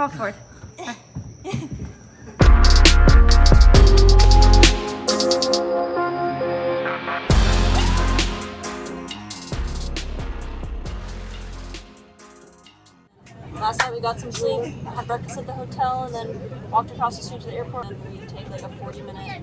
Crawl forward. Last night we got some sleep, had breakfast at the hotel, and then walked across the street to the airport. And we take like a 40-minute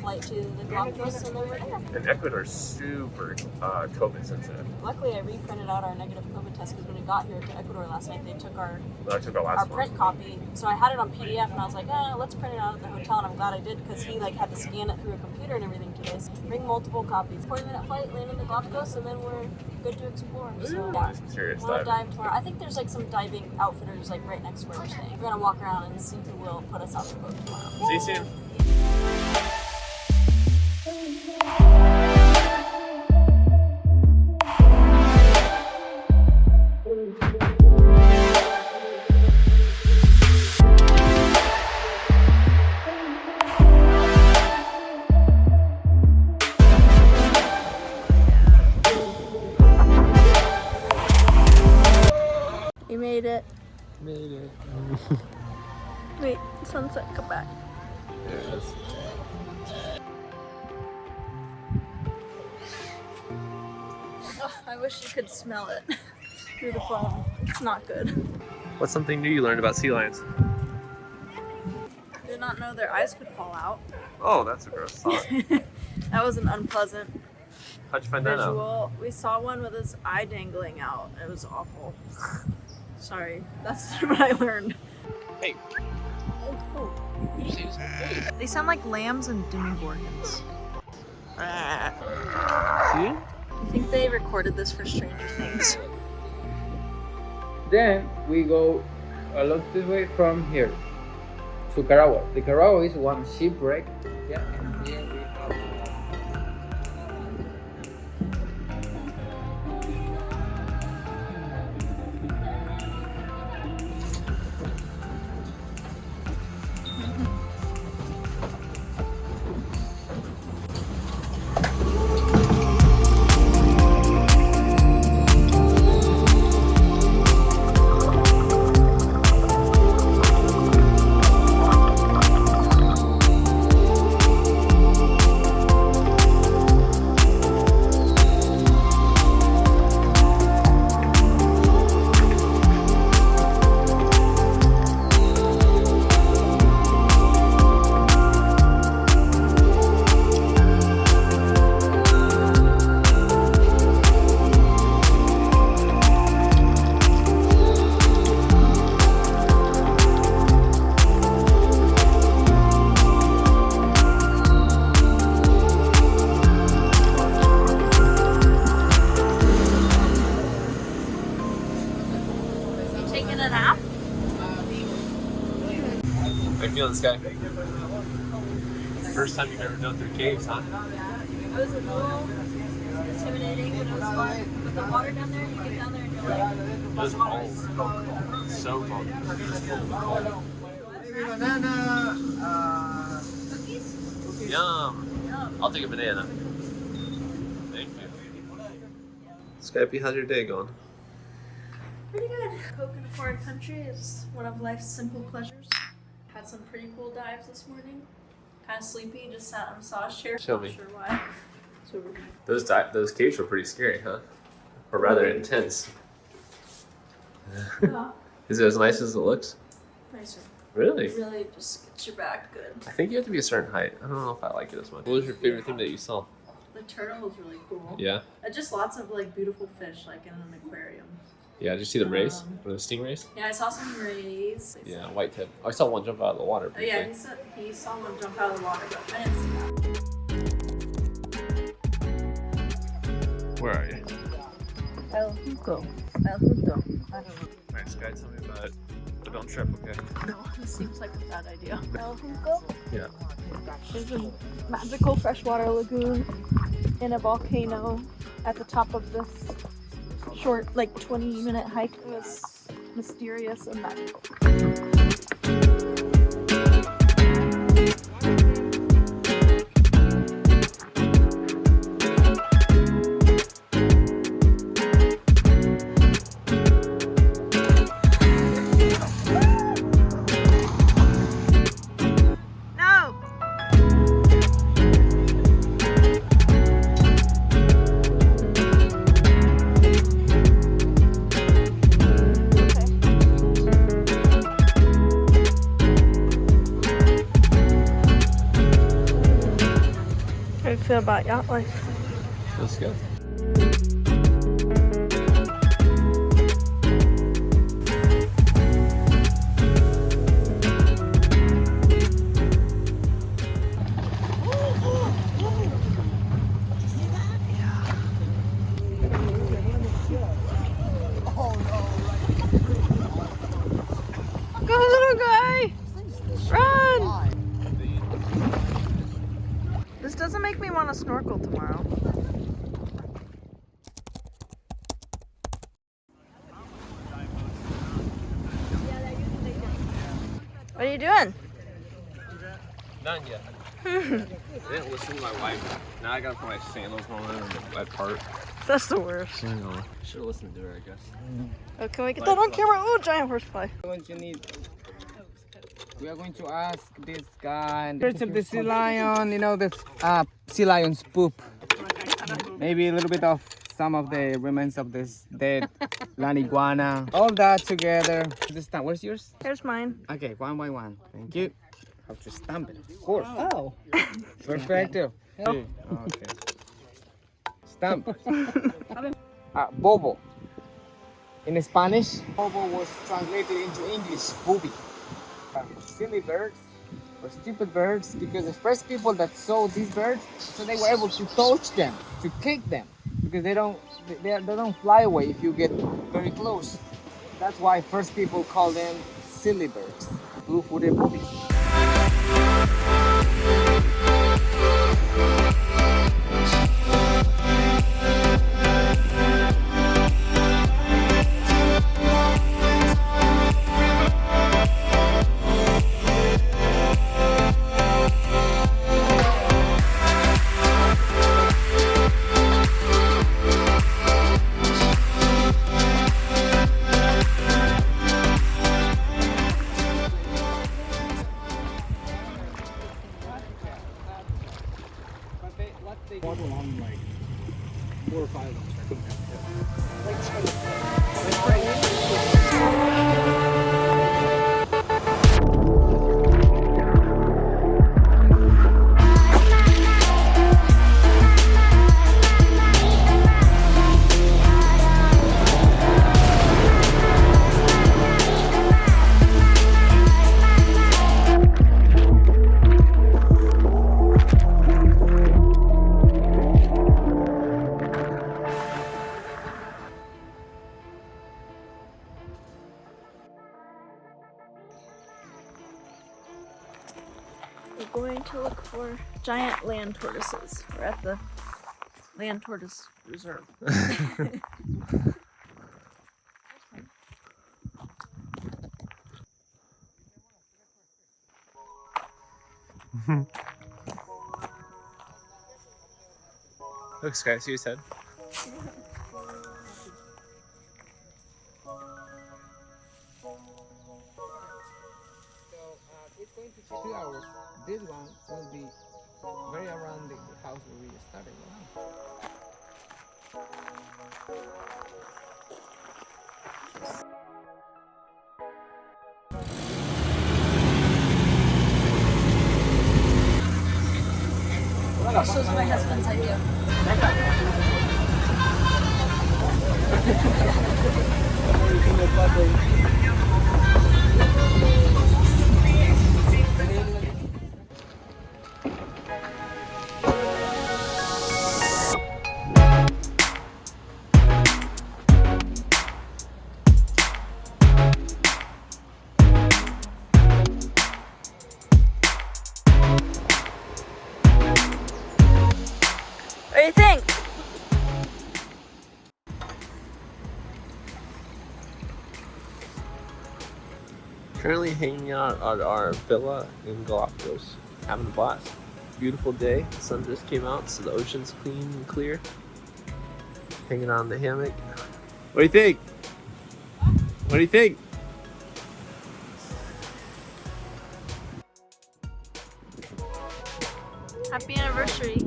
flight to the Galapagos, and then we're there. And Ecuador's super COVID sensitive. Luckily, I reprinted out our negative COVID test because when we got here to Ecuador last night, they took our last print copy. So I had it on PDF, and I was like, let's print it out at the hotel. And I'm glad I did because he like had to scan it through a computer and everything today. So bring multiple copies. 40-minute flight, land in the Galapagos, and then we're good to explore. So Yeah, some serious we'll dive. dive tomorrow. I think there's like some diving outfitters like right next to where we're staying. We're gonna walk around and see who will put us out the boat tomorrow. See you soon. You made it. Made it. Wait, sunset, come back. There it is. Oh, I wish you could smell it through the phone. It's not good. What's something new you learned about sea lions? I did not know their eyes could fall out. Oh, that's a gross thought. That was an unpleasant How'd you find that out? visual. We saw one with his eye dangling out. It was awful. Sorry, that's what I learned. Hey. Oh. Did you see this? They sound like lambs and demogorgons. See? I think they recorded this for Stranger Things. Then we go along this way from here to Caragua. The Caragua is one shipwreck. Yeah, and here we have. Taking a nap? How you feeling, this guy? First time you've ever done through caves, huh? It was a little intimidating, but it was fun. With the water down there, you get down there and you're like, It was cold. So cold. Yum. I'll take a banana. Thank you. Skypey, how's your day going? pretty good. Coke in a foreign country is one of life's simple pleasures. Had some pretty cool dives this morning. Kind of sleepy, just sat on a massage chair. Show me. Not sure why. So Those caves were pretty scary, huh? Or rather intense. yeah, Is it as nice as it looks? nicer. Really? It really just gets your back good. I think you have to be a certain height. I don't know if I like it as much. What was your favorite thing that you saw? The turtle was really cool. Yeah? Just lots of like beautiful fish, like in an aquarium. Yeah, did you see the rays? Or the stingrays? Yeah, I saw some rays. Yeah, white tip. I saw one jump out of the water. Oh, yeah, he saw one jump out of the water, but I didn't see that. Where are you? El Junco. El Junco. Nice guy, tell me about it. But don't trip, okay? No, this seems like a bad idea. El Junco? Yeah. There's a magical freshwater lagoon in a volcano at the top of this short, like 20-minute hike. It was mysterious and magical. feel about yacht life? Feels good. Go, little guy! Run! This doesn't make me want to snorkel tomorrow. What are you doing? None yet. I didn't listen to my wife. Now I gotta put my sandals on and the wet part. That's the worst. I know. Should have listened to her, I guess. Oh, can we get that on camera? Oh, giant horsefly. What you need? We are going to ask this guy. Birds of the sea lion, you know, the sea lion's poop. Maybe a little bit of some of the remains of this dead land iguana. All that together. This time, where's yours? Here's mine. Okay, one by one. Thank you. Have to stamp it, of course. Oh. Perfecto. Okay. Stamp. Bobo. In Spanish, bobo was translated into English, booby. Silly birds or stupid birds, because the first people that saw these birds, so they were able to touch them, to kick them, because they don't fly away if you get very close. That's why first people call them silly birds, blue-footed boobies. Like 4 or 5 of them. We're going to look for giant land tortoises. We're at the land tortoise reserve. Look, Sky, see his head? It's going to take 2 hours. This one will be very around the house where we started. This was my husband's idea. What do you think? Currently hanging out at our villa in Galapagos, having a blast. Beautiful day, the sun just came out, so the ocean's clean and clear. Hanging out in the hammock. What do you think? What do you think? Happy anniversary.